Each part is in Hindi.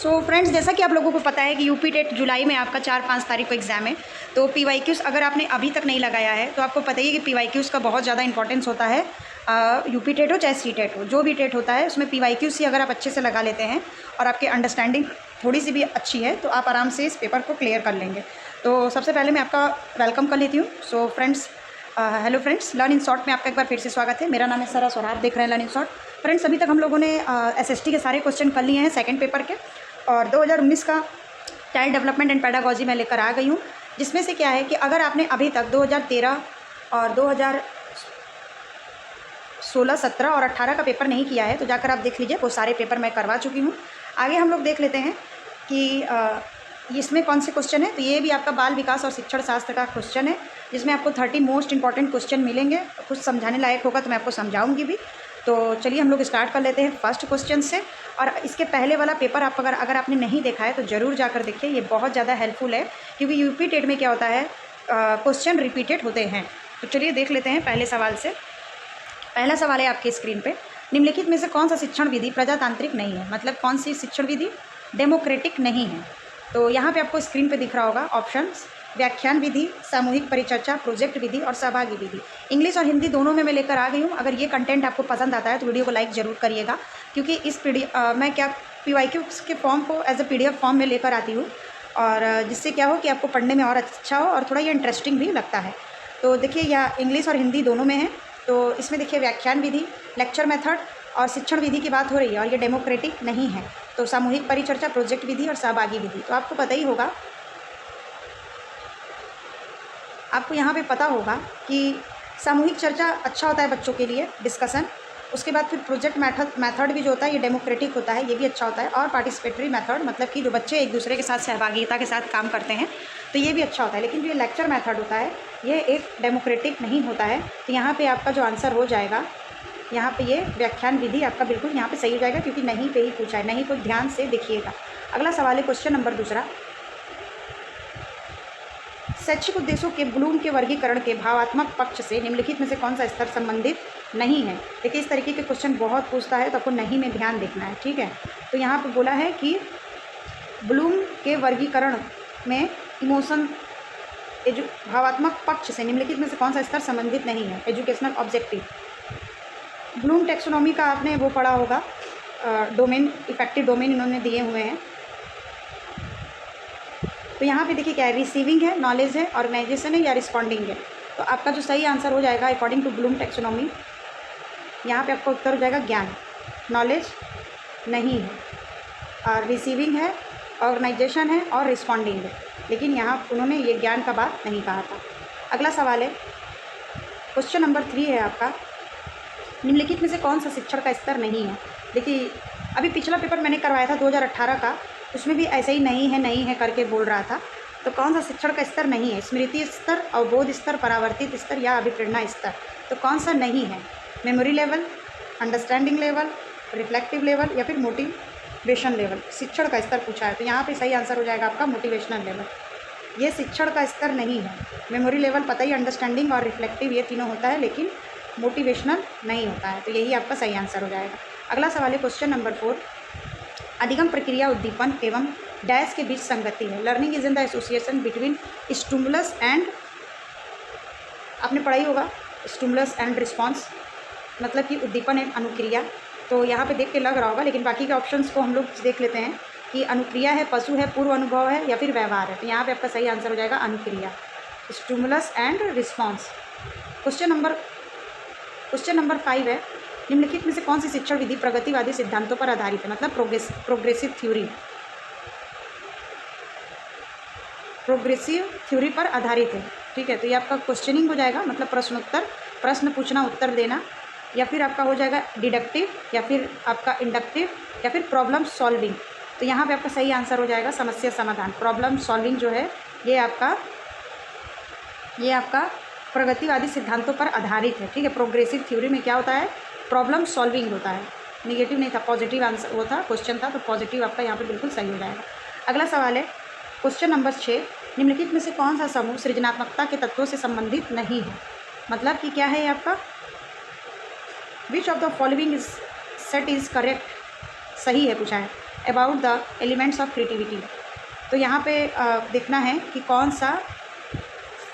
सो फ्रेंड्स, जैसा कि आप लोगों को पता है कि यूपी टेट जुलाई में आपका 4-5 तारीख को एग्ज़ाम है। तो पीवाईक्यूज़ अगर आपने अभी तक नहीं लगाया है तो आपको पता ही है कि पीवाईक्यूज़ का बहुत ज़्यादा इंपॉर्टेंस होता है। यूपी टेट हो चाहे सी टेट हो, जो भी टेट होता है उसमें पीवाईक्यूज़ ही अगर आप अच्छे से लगा लेते हैं और आपकी अंडरस्टैंडिंग थोड़ी सी भी अच्छी है तो आप आराम से इस पेपर को क्लियर कर लेंगे। तो सबसे पहले मैं आपका वेलकम कर लेती हूँ। So friends, hello friends, learn in short में आपका एक बार फिर से स्वागत है। मेरा नाम है सरस और आप देख रहे हैं लर्न इन शॉर्ट। फ्रेंड्स, अभी तक हम लोगों ने एसएसटी के सारे क्वेश्चन कर लिए हैं सेकंड पेपर के, और 2019 का चाइल्ड डेवलपमेंट एंड पेडागोजी मैं लेकर आ गई हूँ, जिसमें से क्या है कि अगर आपने अभी तक 2013 और 2016, 17 और 18 का पेपर नहीं किया है तो जाकर आप देख लीजिए, वो सारे पेपर मैं करवा चुकी हूँ। आगे हम लोग देख लेते हैं कि इसमें कौन से क्वेश्चन है। तो ये भी आपका बाल विकास और शिक्षण शास्त्र का क्वेश्चन है, जिसमें आपको 30 मोस्ट इंपॉर्टेंट क्वेश्चन मिलेंगे। कुछ समझाने लायक होगा तो मैं आपको समझाऊंगी भी। तो चलिए हम लोग स्टार्ट कर लेते हैं फर्स्ट क्वेश्चन से। और इसके पहले वाला पेपर आप अगर आपने नहीं देखा है तो ज़रूर जाकर देखिए, ये बहुत ज़्यादा हेल्पफुल है, क्योंकि यूपी टेट में क्या होता है, क्वेश्चन रिपीटेड होते हैं। तो चलिए देख लेते हैं पहले सवाल से। पहला सवाल है आपकी स्क्रीन पे, निम्नलिखित में से कौन सा शिक्षण विधि प्रजातांत्रिक नहीं है? मतलब कौन सी शिक्षण विधि डेमोक्रेटिक नहीं है? तो यहाँ पे आपको स्क्रीन पे दिख रहा होगा ऑप्शंस: व्याख्यान विधि, सामूहिक परिचर्चा, प्रोजेक्ट विधि और सहभागी विधि। इंग्लिश और हिंदी दोनों में मैं लेकर आ गई हूँ। अगर ये कंटेंट आपको पसंद आता है तो वीडियो को लाइक ज़रूर करिएगा, क्योंकि इस मैं क्या पीवाईक्यू के फॉर्म को एज ए PDF फॉर्म में लेकर आती हूँ, और जिससे क्या हो कि आपको पढ़ने में और अच्छा हो और थोड़ा ये इंटरेस्टिंग भी लगता है। तो देखिए, यह इंग्लिश और हिंदी दोनों में है। तो इसमें देखिए व्याख्यान विधि, लेक्चर मेथड और शिक्षण विधि की बात हो रही है, और ये डेमोक्रेटिक नहीं है। तो सामूहिक परिचर्चा, प्रोजेक्ट विधि और सहभागी विधि। तो आपको पता ही होगा, आपको यहाँ पे पता होगा कि सामूहिक चर्चा अच्छा होता है बच्चों के लिए, डिस्कशन। उसके बाद फिर प्रोजेक्ट मेथड भी जो होता है ये डेमोक्रेटिक होता है, ये भी अच्छा होता है। और पार्टिसिपेटरी मेथड, मतलब कि जो बच्चे एक दूसरे के साथ सहभागिता के साथ काम करते हैं, तो ये भी अच्छा होता है। लेकिन जो ये लेक्चर मेथड होता है ये एक डेमोक्रेटिक नहीं होता है। तो यहाँ पर आपका जो आंसर हो जाएगा, यहाँ पे ये व्याख्यान विधि आपका बिल्कुल यहाँ पे सही हो जाएगा, क्योंकि नहीं पे ही पूछा है। नहीं को ध्यान से देखिएगा। अगला सवाल है क्वेश्चन नंबर दूसरा, शैक्षिक उद्देश्यों के ब्लूम के वर्गीकरण के भावात्मक पक्ष से निम्नलिखित में से कौन सा स्तर संबंधित नहीं है? देखिए, इस तरीके के क्वेश्चन बहुत पूछता है, तो आपको नहीं में ध्यान देखना है, ठीक है। तो यहाँ पे बोला है कि ब्लूम के वर्गीकरण में इमोशन भावात्मक पक्ष से निम्नलिखित में से कौन सा स्तर संबंधित नहीं है? Educational objective. ब्लूम टेक्सोनॉमी का आपने वो पढ़ा होगा, डोमेन, इफेक्टिव डोमेन इन्होंने दिए हुए हैं। तो यहाँ पे देखिए क्या है, रिसीविंग है, नॉलेज है, ऑर्गेनाइजेशन है या रिस्पॉन्डिंग है? तो आपका जो सही आंसर हो जाएगा अकॉर्डिंग टू ब्लूम टेक्सोनॉमी, यहाँ पे आपका उत्तर हो जाएगा ज्ञान। नॉलेज नहीं है, और रिसीविंग है, ऑर्गेनाइजेशन है और रिस्पॉन्डिंग है, लेकिन यहाँ उन्होंने ये ज्ञान का बात नहीं कहा था। अगला सवाल है क्वेश्चन नंबर 3 है आपका, निम्नलिखित में से कौन सा शिक्षण का स्तर नहीं है? देखिए, अभी पिछला पेपर मैंने करवाया था 2018 का, उसमें भी ऐसे ही नहीं है करके बोल रहा था। तो कौन सा शिक्षण का स्तर नहीं है? स्मृति स्तर, अवबोध स्तर, परावर्तित स्तर या अभिप्रेरणा स्तर? तो कौन सा नहीं है? Memory level, understanding level, reflective level या फिर मोटिवेशन लेवल? शिक्षण का स्तर पूछा है, तो यहाँ पे सही आंसर हो जाएगा आपका मोटिवेशनल लेवल। ये शिक्षण का स्तर नहीं है। मेमोरी लेवल पता ही, अंडरस्टैंडिंग और रिफ्लेक्टिव ये तीनों होता है, लेकिन मोटिवेशनल नहीं होता है। तो यही आपका सही आंसर हो जाएगा। अगला सवाल है क्वेश्चन नंबर 4, अधिगम प्रक्रिया उद्दीपन एवं डैश के बीच संगति है। Learning is in the association between stimulus and, आपने पढ़ाई होगा, स्टिमुलस एंड रिस्पॉन्स, मतलब कि उद्दीपन एवं अनुक्रिया। तो यहाँ पे देख के लग रहा होगा, लेकिन बाकी के ऑप्शंस को हम लोग देख लेते हैं कि अनुक्रिया है, पशु है, पूर्व अनुभव है या फिर व्यवहार है। तो यहाँ पे आपका सही आंसर हो जाएगा अनुक्रिया, stimulus and response. Question number 5 है, निम्नलिखित में से कौन सी शिक्षण विधि प्रगतिवादी सिद्धांतों पर आधारित है? मतलब प्रोग्रेसिव थ्योरी पर आधारित है, ठीक है। तो ये आपका क्वेश्चनिंग हो जाएगा, मतलब प्रश्नोत्तर, प्रश्न पूछना उत्तर देना, या फिर आपका हो जाएगा डिडक्टिव, या फिर आपका इंडक्टिव, या फिर प्रॉब्लम सॉल्विंग। तो यहाँ पे आपका सही आंसर हो जाएगा समस्या समाधान। प्रॉब्लम सॉल्विंग जो है ये आपका प्रगतिवादी सिद्धांतों पर आधारित है, ठीक है। प्रोग्रेसिव थ्योरी में क्या होता है, प्रॉब्लम सॉल्विंग होता है। निगेटिव नहीं था, पॉजिटिव आंसर वो था, क्वेश्चन था, तो पॉजिटिव आपका यहाँ पे बिल्कुल सही हो जाएगा। अगला सवाल है क्वेश्चन नंबर 6, निम्नलिखित में से कौन सा समूह सृजनात्मकता के तत्वों से संबंधित नहीं है? मतलब कि क्या है आपका, which of the following set is correct, सही है पूछा है। About the elements of creativity. तो यहाँ पे देखना है कि कौन सा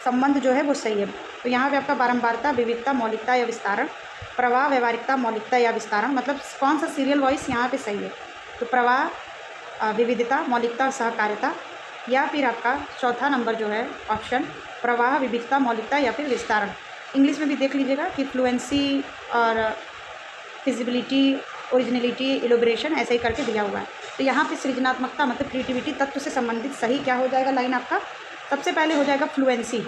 संबंध जो है वो सही है। तो यहाँ पे आपका बारंबारता, विविधता, मौलिकता या विस्तारण, प्रवाह, व्यवहारिकता, मौलिकता या विस्तारण, मतलब कौन सा सीरियल वॉइस यहाँ पे सही है। तो प्रवाह, विविधता, मौलिकता और सहकारिता, या फिर आपका चौथा नंबर जो है ऑप्शन प्रवाह, विविधता, मौलिकता या फिर विस्तारण। इंग्लिश में भी देख लीजिएगा कि फ्लुएंसी और फिजिबिलिटी, ओरिजिनलिटी, इलोब्रेशन ऐसे ही करके दिया हुआ है। तो यहाँ पे सृजनात्मकता मतलब क्रिएटिविटी तत्व से संबंधित सही क्या हो जाएगा लाइन आपका, सबसे पहले हो जाएगा फ्लुएंसी,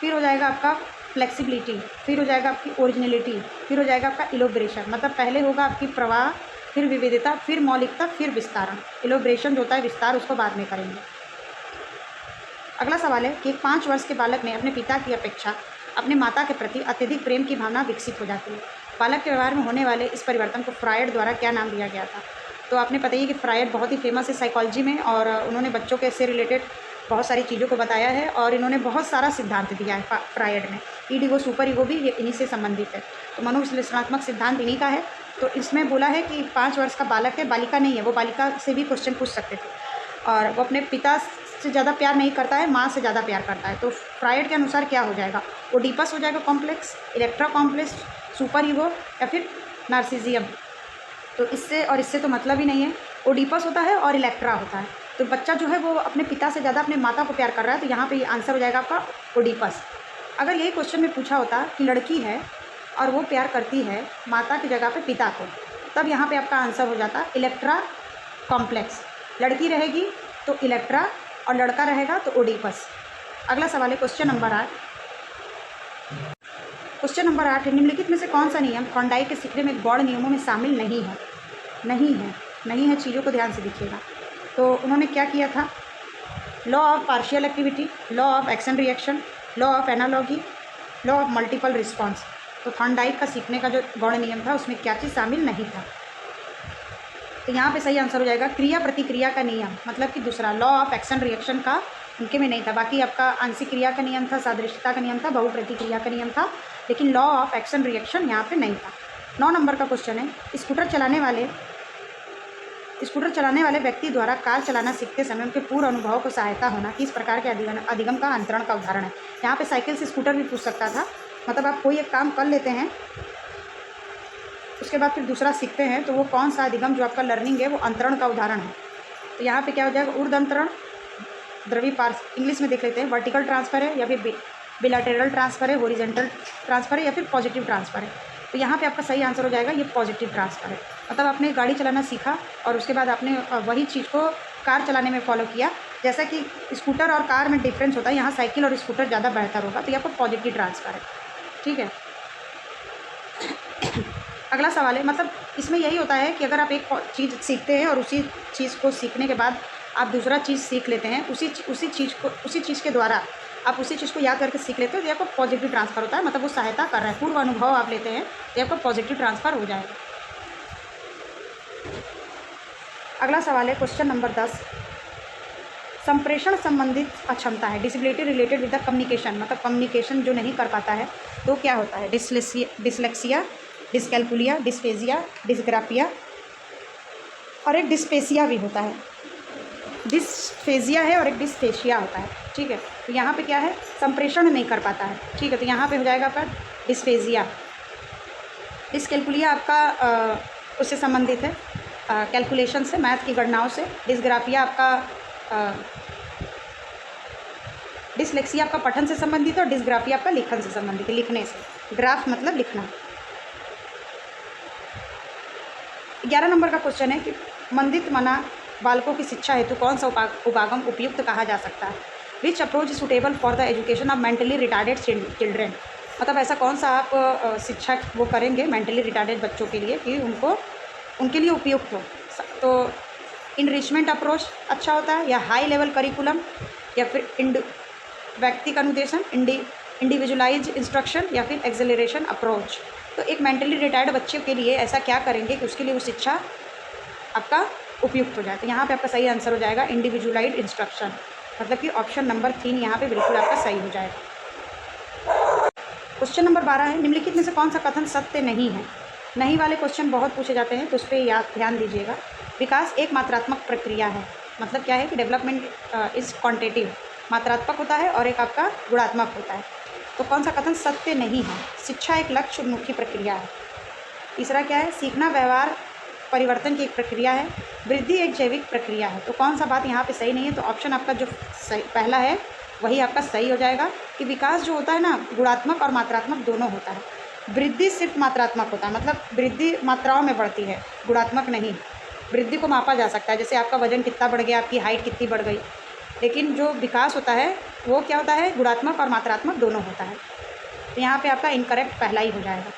फिर हो जाएगा आपका फ्लेक्सिबिलिटी, फिर हो जाएगा आपकी ओरिजिनलिटी, फिर हो जाएगा आपका इलोब्रेशन। मतलब पहले होगा आपकी प्रवाह, फिर विविधता, फिर मौलिकता, फिर विस्तारण। इलोब्रेशन जो होता है विस्तार, उसको बाद में करेंगे। अगला सवाल है कि 5 वर्ष के बालक में अपने पिता की अपेक्षा अपने माता के प्रति अत्यधिक प्रेम की भावना विकसित हो जाती है। बालक के व्यवहार में होने वाले इस परिवर्तन को फ्रायड द्वारा क्या नाम दिया गया था। तो आपने पता ही है कि फ्रायड बहुत ही फेमस है साइकोलॉजी में, और उन्होंने बच्चों के से रिलेटेड बहुत सारी चीज़ों को बताया है, और इन्होंने बहुत सारा सिद्धांत दिया है फ्रायड ने। ईगो, सुपर ईगो भी ये इन्हीं से संबंधित है। तो मनोविश्लेषणात्मक सिद्धांत इन्हीं का है। तो इसमें बोला है कि 5 वर्ष का बालक है, बालिका नहीं है, वो बालिका से भी क्वेश्चन पूछ सकते थे, और वो अपने पिता से ज़्यादा प्यार नहीं करता है, माँ से ज़्यादा प्यार करता है। तो फ्रायड के अनुसार क्या हो जाएगा, ओडिपस हो जाएगा complex, Electra complex, super ego या फिर नार्सिसिज्म। तो इससे और इससे तो मतलब ही नहीं है। ओडिपस होता है और इलेक्ट्रा होता है। तो बच्चा जो है वो अपने पिता से ज़्यादा अपने माता को प्यार कर रहा है, तो यहाँ पे ये आंसर हो जाएगा आपका ओडिपस। अगर यही क्वेश्चन में पूछा होता कि लड़की है और वो प्यार करती है माता की जगह पे पिता को, तब यहाँ पे आपका आंसर हो जाता इलेक्ट्रा कॉम्प्लेक्स। लड़की रहेगी तो इलेक्ट्रा और लड़का रहेगा तो ओडिपस। अगला सवाल है क्वेश्चन नंबर 8। क्वेश्चन नंबर 8 है, निम्नलिखित में से कौन सा नियम थॉर्नडाइक के सीखने में गौड़ नियमों में शामिल नहीं है। नहीं है, चीज़ों को ध्यान से देखिएगा। तो उन्होंने क्या किया था, law of partial activity, law of action reaction, law of analogy, law of multiple response. तो थॉर्नडाइक का सीखने का जो गौड़ नियम था उसमें क्या चीज़ शामिल नहीं था। तो यहाँ पे सही आंसर हो जाएगा क्रिया प्रतिक्रिया का नियम, मतलब कि दूसरा लॉ ऑफ एक्शन रिएक्शन का उनके में नहीं था। बाकी आपका आंशिक क्रिया का नियम था, सादृश्यता का नियम था, बहुप्रतिक्रिया का नियम था, लेकिन लॉ ऑफ एक्शन रिएक्शन यहाँ पे नहीं था। 9 नंबर का क्वेश्चन है, स्कूटर चलाने वाले व्यक्ति द्वारा कार चलाना सीखते समय उनके पूर्व अनुभव को सहायता होना किस प्रकार के अधिगम का अंतरण का उदाहरण है। यहाँ पे साइकिल से स्कूटर भी पूछ सकता था। मतलब आप कोई एक काम कर लेते हैं, उसके बाद फिर दूसरा सीखते हैं, तो वो कौन सा अधिगम जो आपका लर्निंग है वो अंतरण का उदाहरण है। तो यहाँ पे क्या हो जाएगा, ऊर्ध्व अंतरण, द्रवी पार्स, इंग्लिश में देख लेते हैं, वर्टिकल ट्रांसफ़र है या फिर बिलैटरल ट्रांसफ़र है, हॉरिजॉन्टल ट्रांसफ़र है या फिर पॉजिटिव ट्रांसफ़र है। तो यहाँ पे आपका सही आंसर हो जाएगा ये पॉजिटिव ट्रांसफ़र है। मतलब आपने गाड़ी चलाना सीखा और उसके बाद आपने वही चीज़ को कार चलाने में फॉलो किया। जैसा कि स्कूटर और कार में डिफरेंस होता है, यहाँ साइकिल और स्कूटर ज़्यादा बेहतर होगा, तो ये आपका पॉजिटिव ट्रांसफ़र है। ठीक है। अगला सवाल है, मतलब इसमें यही होता है कि अगर आप एक चीज़ सीखते हैं और उसी चीज़ को सीखने के बाद आप दूसरा चीज़ सीख लेते हैं, उसी चीज़ के द्वारा आप उसी चीज़ को याद करके सीख लेते हो, तो आपको पॉजिटिव ट्रांसफ़र होता है। मतलब वो सहायता कर रहा है, पूर्व अनुभव आप लेते हैं, तो आपको पॉजिटिव ट्रांसफ़र हो जाएगा। अगला सवाल है क्वेश्चन नंबर 10, संप्रेषण संबंधित अक्षमता है, disability related with the communication. मतलब कम्युनिकेशन जो नहीं कर पाता है तो क्या होता है, डिसलेक्सिया, डिस्कैल्कुलिया, डिस्फेजिया, डिस्ग्राफिया और एक डिस्पेसिया भी होता है। डिस्फेजिया है और एक डिस्फेशिया होता है। ठीक है। तो यहाँ पे क्या है, संप्रेषण नहीं कर पाता है। ठीक है। तो यहाँ पे हो जाएगा आपका डिस्फेजिया। डिस्कैल्कुलिया आपका उससे संबंधित है, कैलकुलेशन से, मैथ की गणनाओं से। डिस्ग्राफिया आपका डिसलेक्सिया आपका पठन से संबंधित है और डिस्ग्राफिया आपका लिखन से संबंधित है, लिखने से। ग्राफ मतलब लिखना। 11 नंबर का क्वेश्चन है कि मंदित मना बालकों की शिक्षा हेतु कौन सा उपागम उपयुक्त कहा जा सकता है। Which approach suitable for the education of mentally retarded children. मतलब ऐसा कौन सा आप शिक्षा वो करेंगे मेंटली रिटार्डेड बच्चों के लिए कि उनके लिए उपयुक्त हो। तो इनरिचमेंट अप्रोच अच्छा होता है, या हाई लेवल करिकुलम, या फिर व्यक्तिगत अनुदेशन, इंडिविजुअलाइज इंस्ट्रक्शन, या फिर एक्सेलरेशन अप्रोच। तो एक मेंटली रिटायर्ड बच्चे के लिए ऐसा क्या करेंगे कि उसके लिए वो शिक्षा आपका उपयुक्त हो जाए। तो यहाँ पे आपका सही आंसर हो जाएगा इंडिविजुअलाइज इंस्ट्रक्शन। मतलब कि ऑप्शन नंबर 3 यहाँ पे बिल्कुल आपका सही हो जाएगा। क्वेश्चन नंबर 12 है, निम्नलिखित में से कौन सा कथन सत्य नहीं है। नहीं वाले क्वेश्चन बहुत पूछे जाते हैं, तो उस पर याद ध्यान दीजिएगा। विकास एक मात्रात्मक प्रक्रिया है, मतलब क्या है कि डेवलपमेंट इज़ क्वांटिटेटिव, मात्रात्मक होता है, और एक आपका गुणात्मक होता है। तो कौन सा कथन सत्य नहीं है? शिक्षा एक लक्ष्य उन्मुखी प्रक्रिया है। तीसरा क्या है? सीखना व्यवहार परिवर्तन की एक प्रक्रिया है। वृद्धि एक जैविक प्रक्रिया है। तो कौन सा बात यहाँ पे सही नहीं है? तो ऑप्शन आपका जो सही पहला है वही आपका सही हो जाएगा कि विकास जो होता है ना, गुणात्मक और मात्रात्मक दोनों होता है। वृद्धि सिर्फ मात्रात्मक होता है, मतलब वृद्धि मात्राओं में बढ़ती है, गुणात्मक नहीं। वृद्धि को मापा जा सकता है, जैसे आपका वजन कितना बढ़ गया, आपकी हाइट कितनी बढ़ गई, लेकिन जो विकास होता है वो क्या होता है? गुणात्मक और मात्रात्मक दोनों होता है। तो यहाँ पे आपका इनकरेक्ट पहला ही हो जाएगा।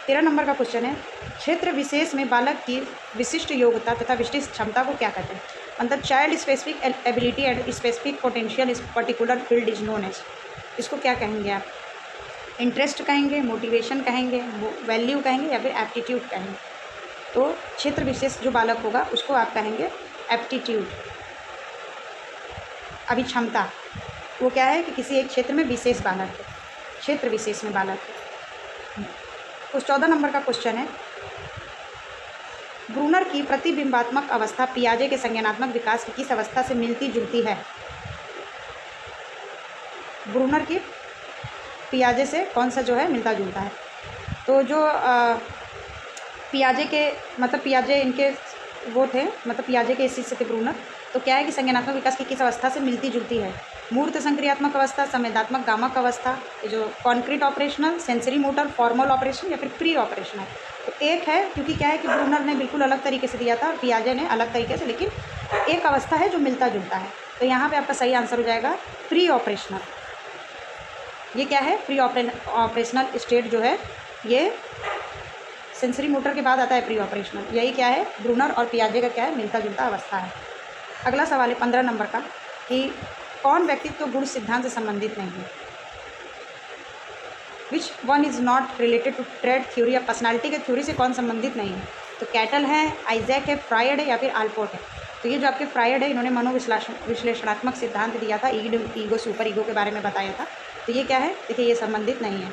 13 नंबर का क्वेश्चन है, क्षेत्र विशेष में बालक की विशिष्ट योग्यता तथा विशिष्ट क्षमता को क्या कहते हैं? मतलब child specific ability and specific potential इस particular field is known as. इसको क्या कहेंगे आप? इंटरेस्ट कहेंगे, मोटिवेशन कहेंगे, वैल्यू कहेंगे, या फिर एप्टीट्यूड कहेंगे? तो क्षेत्र विशेष जो बालक होगा उसको आप कहेंगे एप्टीट्यूड। अभी क्षमता वो क्या है कि किसी एक क्षेत्र में विशेष बालक है, क्षेत्र विशेष में बालक है। कुछ 14 नंबर का क्वेश्चन है, ब्रूनर की प्रतिबिंबात्मक अवस्था पियाजे के संज्ञानात्मक विकास की किस अवस्था से मिलती जुलती है? ब्रूनर की पियाजे से कौन सा जो है मिलता जुलता है? तो जो पियाजे के मतलब पियाजे इनके वो थे, मतलब पियाजे के इस से थे ब्रूनर। तो क्या है कि संज्ञानात्मक विकास की किस अवस्था से मिलती जुलती है? मूर्त संक्रियात्मक अवस्था, संवेदात्मक गामक अवस्था, ये जो concrete operational, sensory motor, formal operation, या फिर प्री ऑपरेशनल? तो एक है, क्योंकि क्या है कि ब्रूनर ने बिल्कुल अलग तरीके से दिया था और पियाजे ने अलग तरीके से, लेकिन एक अवस्था है जो मिलता जुलता है। तो यहाँ पे आपका सही आंसर हो जाएगा प्री ऑपरेशनल। ये क्या है? प्री ऑपरेशनल स्टेट जो है ये सेंसरी मोटर के बाद आता है प्री ऑपरेशनल। यही क्या है? ब्रूनर और पियाजे का क्या है? मिलता जुलता अवस्था है। अगला सवाल है 15 नंबर का कि कौन व्यक्तित्व गुण सिद्धांत से संबंधित नहीं है? Which one is not related to trait theory या पर्सनालिटी के थ्योरी से कौन संबंधित नहीं है? तो कैटल है, आइजैक है, फ्रायड है, या फिर आल्पोर्ट है? तो ये जो आपके फ्रायड है, इन्होंने मनोविश्लेषणात्मक सिद्धांत दिया था, ईगो सुपर ईगो के बारे में बताया था। तो ये क्या है? देखिए, ये संबंधित नहीं है।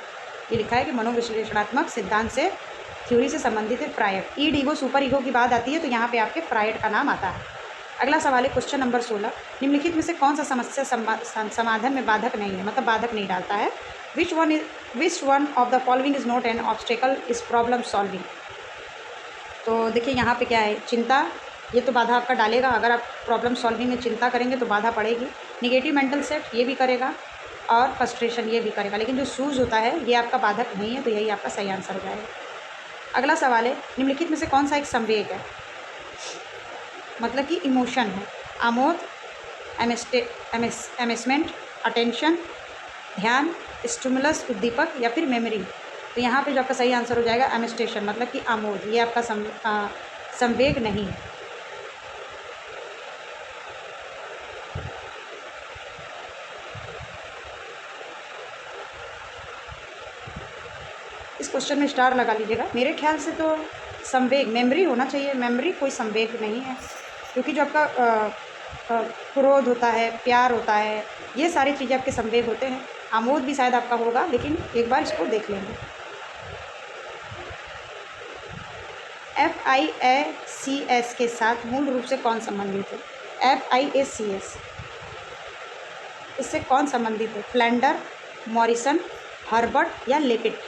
ये लिखा है कि मनोविश्लेषणात्मक सिद्धांत से थ्योरी से संबंधित है Freud. Id ego super ego की बात आती है तो यहाँ पे आपके फ्रायड का नाम आता है। अगला सवाल है क्वेश्चन नंबर 16, निम्नलिखित में से कौन सा समस्या समाधान में बाधक नहीं है, मतलब बाधक नहीं डालता है? Which one of the following is not an obstacle is problem solving? तो देखिए यहाँ पे क्या है, चिंता, ये तो बाधा आपका डालेगा। अगर आप प्रॉब्लम सॉल्विंग में चिंता करेंगे तो बाधा पड़ेगी। निगेटिव मेंटल सेट ये भी करेगा, और फ्रस्ट्रेशन ये भी करेगा, लेकिन जो सूज होता है ये आपका बाधक नहीं है। तो यही आपका सही आंसर हो जाएगा। अगला सवाल है, निम्नलिखित में से कौन सा एक संवेग है, मतलब कि इमोशन है? आमोद, एमेसमेंट, अटेंशन, ध्यान, स्टिमुलस उद्दीपक, या फिर मेमोरी? तो यहाँ पे जो आपका सही आंसर हो जाएगा एमेस्टेशन, मतलब कि आमोद। ये आपका संवेग नहीं है। इस क्वेश्चन में स्टार लगा लीजिएगा। मेरे ख्याल से तो संवेग मेमोरी होना चाहिए। मेमोरी कोई संवेग नहीं है, क्योंकि जो आपका क्रोध होता है, प्यार होता है, ये सारी चीज़ें आपके संवेग होते हैं। आमोद भी शायद आपका होगा, लेकिन एक बार इसको देख लेंगे। FIACS के साथ मूल रूप से कौन संबंधित है? FIACS इससे कौन संबंधित है? फ्लैंडर, मॉरिसन, हर्बर्ट, या लेपिट?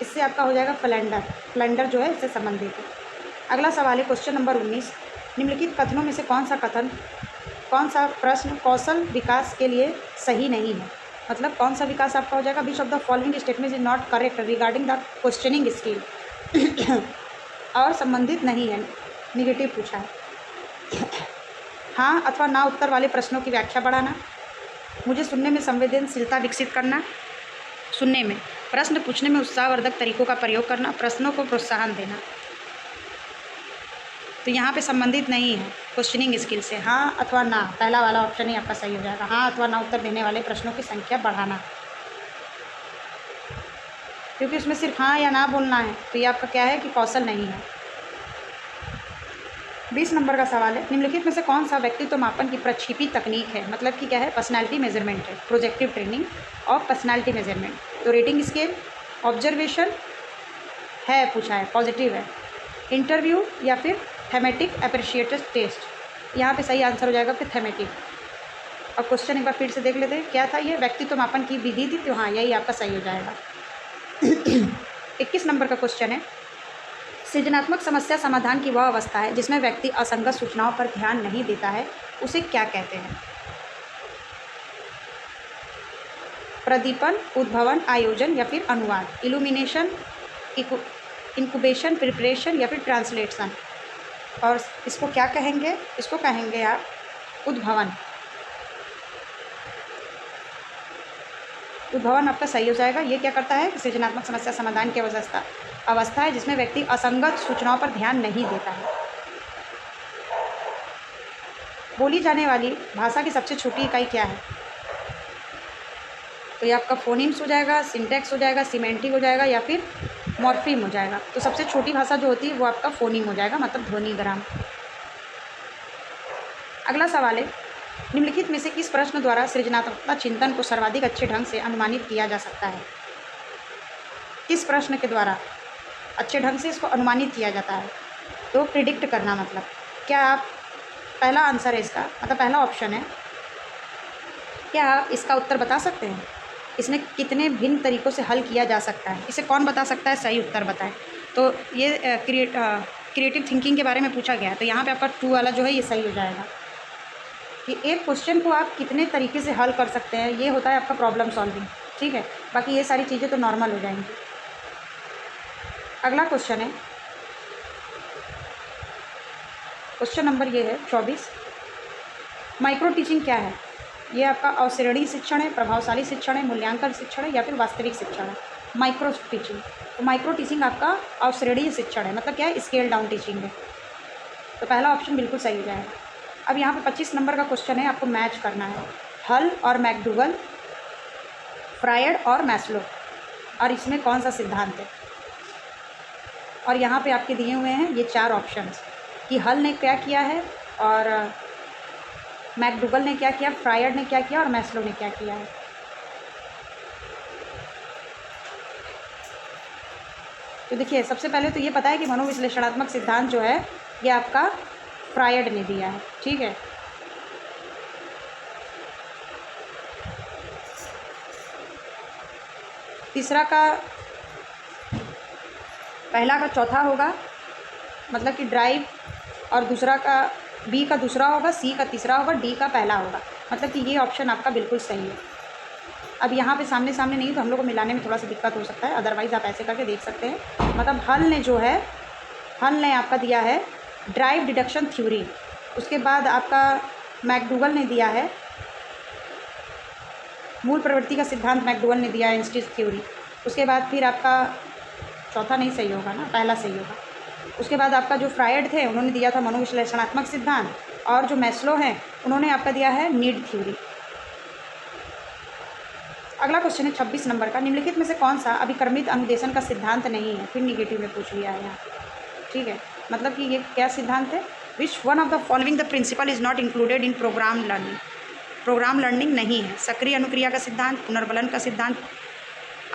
इससे आपका हो जाएगा फ्लैंडर। फ्लैंडर जो है इससे संबंधित है। अगला सवाल है क्वेश्चन नंबर 19, निम्नलिखित कथनों में से कौन सा प्रश्न कौशल विकास के लिए सही नहीं है? मतलब कौन सा विकास आपका हो जाएगा? Which of the following statement is not correct regarding the questioning skill? और संबंधित नहीं है, निगेटिव पूछा है। हाँ अथवा ना उत्तर वाले प्रश्नों की व्याख्या बढ़ाना, मुझे सुनने में संवेदनशीलता विकसित करना, सुनने में, प्रश्न पूछने में उत्साहवर्धक तरीकों का प्रयोग करना, प्रश्नों को प्रोत्साहन देना। तो यहाँ पे संबंधित नहीं है क्वेश्चनिंग स्किल से। हाँ अथवा ना, पहला वाला ऑप्शन ही आपका सही हो जाएगा। हाँ अथवा ना उत्तर देने वाले प्रश्नों की संख्या बढ़ाना, क्योंकि उसमें सिर्फ हाँ या ना बोलना है। तो ये आपका क्या है कि कौशल नहीं है। 20 नंबर का सवाल है, निम्नलिखित में से कौन सा व्यक्तित्व मापन की प्रक्षेपी तकनीक है? मतलब कि क्या है? पर्सनालिटी मेजरमेंट है, projective training of personality measurement. तो रेटिंग स्केल, ऑब्जर्वेशन, है पूछा है, पॉजिटिव है। इंटरव्यू या फिर थेमेटिक अप्रिशिएटेड टेस्ट, यहाँ पे सही आंसर हो जाएगा फिर थेमेटिक। और क्वेश्चन एक बार फिर से देख लेते हैं, क्या था ये, व्यक्तित्व मापन की विधि थी, तो हाँ यही आपका सही हो जाएगा। 21 नंबर का क्वेश्चन है, सृजनात्मक समस्या समाधान की वह अवस्था है जिसमें व्यक्ति असंगत सूचनाओं पर ध्यान नहीं देता है, उसे क्या कहते हैं? प्रदीपन, उद्भवन, आयोजन या फिर अनुवाद, इल्यूमिनेशन, इंक्यूबेशन, प्रिपरेशन या फिर ट्रांसलेशन। और इसको क्या कहेंगे? इसको कहेंगे आप उद्भवन। उद्भवन आपका सही हो जाएगा। ये क्या करता है कि सृजनात्मक समस्या समाधान की अवस्था है जिसमें व्यक्ति असंगत सूचनाओं पर ध्यान नहीं देता है। बोली जाने वाली भाषा की सबसे छोटी इकाई क्या है? तो ये आपका फोनीम्स हो जाएगा, सिंटैक्स हो जाएगा, सिमेंटिक हो जाएगा या फिर मॉर्फीम हो जाएगा। तो सबसे छोटी भाषा जो होती है वो आपका फोनीम हो जाएगा, मतलब ध्वनिग्राम। अगला सवाल है, निम्नलिखित में से किस प्रश्न द्वारा सृजनात्मकता चिंतन को सर्वाधिक अच्छे ढंग से अनुमानित किया जा सकता है? किस प्रश्न के द्वारा अच्छे ढंग से इसको अनुमानित किया जाता है? तो प्रिडिक्ट करना, मतलब क्या आप, पहला आंसर है इसका, मतलब पहला ऑप्शन है, क्या आप इसका उत्तर बता सकते हैं? इसमें कितने भिन्न तरीक़ों से हल किया जा सकता है, इसे कौन बता सकता है? सही उत्तर बताएं। तो ये क्रिएटिव थिंकिंग के बारे में पूछा गया है, तो यहाँ पे आपका 2 वाला जो है ये सही हो जाएगा कि एक क्वेश्चन को आप कितने तरीके से हल कर सकते हैं, ये होता है आपका प्रॉब्लम सॉल्विंग। ठीक है, बाकी ये सारी चीज़ें तो नॉर्मल हो जाएंगी। अगला क्वेश्चन है, क्वेश्चन नंबर ये है 24, माइक्रो टीचिंग क्या है? ये आपका अवसरणीय शिक्षण है, प्रभावशाली शिक्षण है, मूल्यांकन शिक्षण है या फिर वास्तविक शिक्षण है? Micro teaching. तो माइक्रो टीचिंग आपका अवसरणीय शिक्षण है, मतलब क्या है, स्केल डाउन टीचिंग है। तो पहला ऑप्शन बिल्कुल सही हो जाएगा। अब यहाँ पे 25 नंबर का क्वेश्चन है, आपको मैच करना है हल और मैकडूगल, फ्रायड और मैस्लो, और इसमें कौन सा सिद्धांत है? और यहाँ पे आपके दिए हुए हैं ये 4 ऑप्शंस कि हल ने क्या किया है, और मैकडूगल ने क्या किया, फ्रायड ने क्या किया और मैस्लो ने क्या किया है। तो देखिए, सबसे पहले तो ये पता है कि मनोविश्लेषणात्मक सिद्धांत जो है ये आपका फ्रायड ने दिया है। ठीक है, तीसरा का पहला का चौथा होगा, मतलब कि ड्राइव, और दूसरा का बी का दूसरा होगा, सी का तीसरा होगा, डी का पहला होगा, मतलब कि ये ऑप्शन आपका बिल्कुल सही है। अब यहाँ पे सामने सामने नहीं, तो हम लोग को मिलाने में थोड़ा सा दिक्कत हो सकता है, अदरवाइज़ आप ऐसे करके देख सकते हैं। मतलब हल ने जो है, हल ने आपका दिया है ड्राइव डिडक्शन थ्योरी, उसके बाद आपका मैकडूगल ने दिया है मूल प्रवृत्ति का सिद्धांत, मैकडूगल ने दिया है इंस्टीट्यूट थ्योरी, उसके बाद फिर आपका चौथा नहीं सही होगा ना, पहला सही होगा। उसके बाद आपका जो फ्रायड थे उन्होंने दिया था मनोविश्लेषणात्मक सिद्धांत, और जो मैस्लो हैं उन्होंने आपका दिया है नीड थ्योरी। अगला क्वेश्चन है 26 नंबर का, निम्नलिखित में से कौन सा अभिक्रमित अनुदेशन का सिद्धांत नहीं है? फिर निगेटिव में पूछ लिया है यहाँ। ठीक है, मतलब कि ये क्या सिद्धांत है? Which one of the following the principle is not included in programme learning? Programme learning नहीं है। सक्रिय अनुक्रिया का सिद्धांत, पुनर्बलन का सिद्धांत,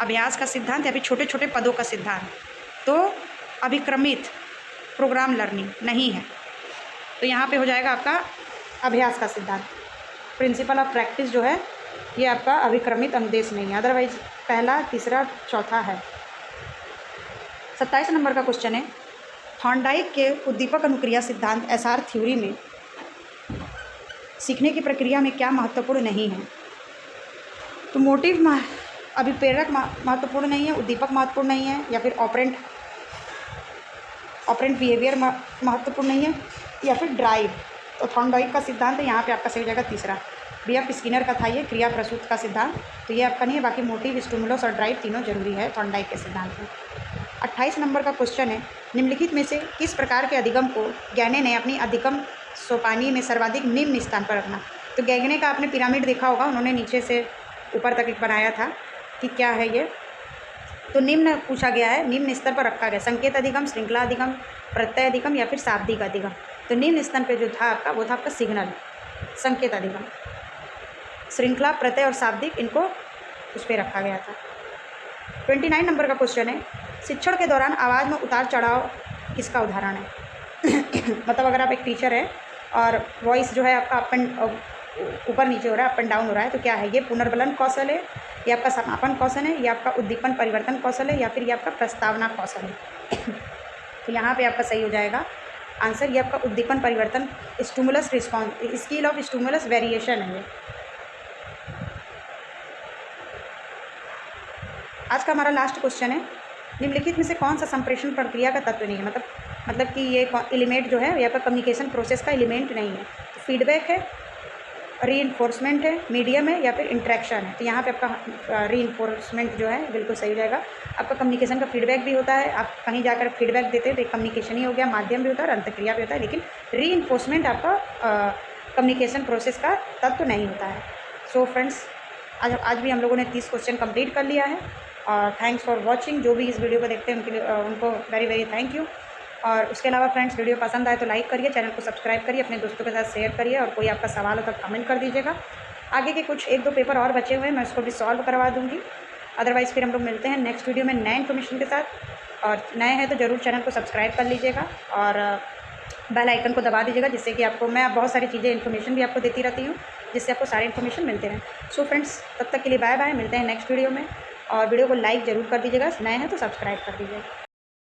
अभ्यास का सिद्धांत या फिर छोटे छोटे पदों का सिद्धांत। तो अभिक्रमित प्रोग्राम लर्निंग नहीं है, तो यहाँ पे हो जाएगा आपका अभ्यास का सिद्धांत। प्रिंसिपल ऑफ प्रैक्टिस जो है ये आपका अभिक्रमित अनुदेश नहीं है, अदरवाइज पहला, तीसरा, चौथा है। 27 नंबर का क्वेश्चन है, थॉर्नडाइक के उद्दीपक अनुक्रिया सिद्धांत एसआर थ्योरी में सीखने की प्रक्रिया में क्या महत्वपूर्ण नहीं है? तो मोटिव अभिप्रेरक महत्वपूर्ण नहीं है, उद्दीपक महत्वपूर्ण नहीं है, या फिर ऑपरेंट बिहेवियर महत्वपूर्ण नहीं है, या फिर ड्राइव। तो थॉर्नडाइक का सिद्धांत है, यहाँ पे आपका सही हो जाएगा तीसरा। बीएफ स्किनर का था ये क्रिया प्रसूत का सिद्धांत, तो ये आपका नहीं है। बाकी मोटिव, स्टिमुलस और ड्राइव तीनों जरूरी है थॉर्नडाइक के सिद्धांत में। 28 नंबर का क्वेश्चन है, निम्नलिखित में से किस प्रकार के अधिगम को गैने ने अपनी अधिगम सोपानी में सर्वाधिक निम्न स्थान पर रखना? तो गैगने का आपने पिरामिड देखा होगा, उन्होंने नीचे से ऊपर तक एक बनाया था कि क्या है ये, तो निम्न पूछा गया है, निम्न स्तर पर रखा गया। संकेत अधिगम, श्रृंखला अधिगम, प्रत्यय अधिगम या फिर शाब्दिक अधिगम। तो निम्न स्तर पर जो था आपका वो था आपका सिग्नल, संकेत अधिगम। श्रृंखला, प्रत्यय और शाब्दिक, इनको उस पर रखा गया था। 29 नंबर का क्वेश्चन है, शिक्षण के दौरान आवाज़ में उतार चढ़ाव किसका उदाहरण है? मतलब अगर आप एक टीचर हैं और वॉइस जो है आपका अप एंड ऊपर नीचे हो रहा है, अप एंड डाउन हो रहा है, तो क्या है ये? पुनर्बलन कौशल है, ये आपका समापन कौशल है, ये आपका उद्दीपन परिवर्तन कौशल है, या फिर ये आपका प्रस्तावना कौशल है? तो यहाँ पे आपका सही हो जाएगा आंसर, ये आपका उद्दीपन परिवर्तन, stimulus response, skill of stimulus variation है ये। आज का हमारा लास्ट क्वेश्चन है, निम्नलिखित में से कौन सा संप्रेषण प्रक्रिया का तत्व नहीं है? मतलब कि ये एलिमेंट जो है ये आपका कम्युनिकेशन प्रोसेस का एलिमेंट नहीं है। तो फीडबैक है, रीइंफोर्समेंट है, मीडियम है, या फिर इंट्रैक्शन है? तो यहाँ पे आपका रीइंफोर्समेंट जो है बिल्कुल सही हो जाएगा। आपका कम्युनिकेशन का फीडबैक भी होता है, आप कहीं जाकर फीडबैक देते हैं तो एक कम्युनिकेशन ही हो गया, माध्यम भी होता है और अंतक्रिया भी होता है, लेकिन रीइंफोर्समेंट आपका कम्युनिकेशन प्रोसेस का तत्व नहीं होता है। सो फ्रेंड्स, आज भी हम लोगों ने 30 क्वेश्चन कंप्लीट कर लिया है और थैंक्स फॉर वॉचिंग। जो भी इस वीडियो को देखते हैं उनके लिए उनको वेरी वेरी थैंक यू। और उसके अलावा फ्रेंड्स, वीडियो पसंद आए तो लाइक करिए, चैनल को सब्सक्राइब करिए, अपने दोस्तों के साथ शेयर करिए, और कोई आपका सवाल हो तो कमेंट कर दीजिएगा। आगे के कुछ 1-2 पेपर और बचे हुए हैं, मैं उसको भी सॉल्व करवा दूँगी। अदरवाइज़ फिर हम लोग मिलते हैं नेक्स्ट वीडियो में नए इन्फॉर्मेशन के साथ। और नए हैं तो ज़रूर चैनल को सब्सक्राइब कर लीजिएगा और बेल आइकन को दबा दीजिएगा, जिससे कि आपको मैं बहुत सारी चीज़ें इन्फॉर्मेशन भी आपको देती रहती हूँ, जिससे आपको सारी इन्फॉर्मेशन मिलते रहें। सो फ्रेंड्स, तब तक के लिए बाय बाय, मिलते हैं नेक्स्ट वीडियो में। और वीडियो को लाइक ज़रूर कर दीजिएगा, नए हैं तो सब्सक्राइब कर दीजिएगा।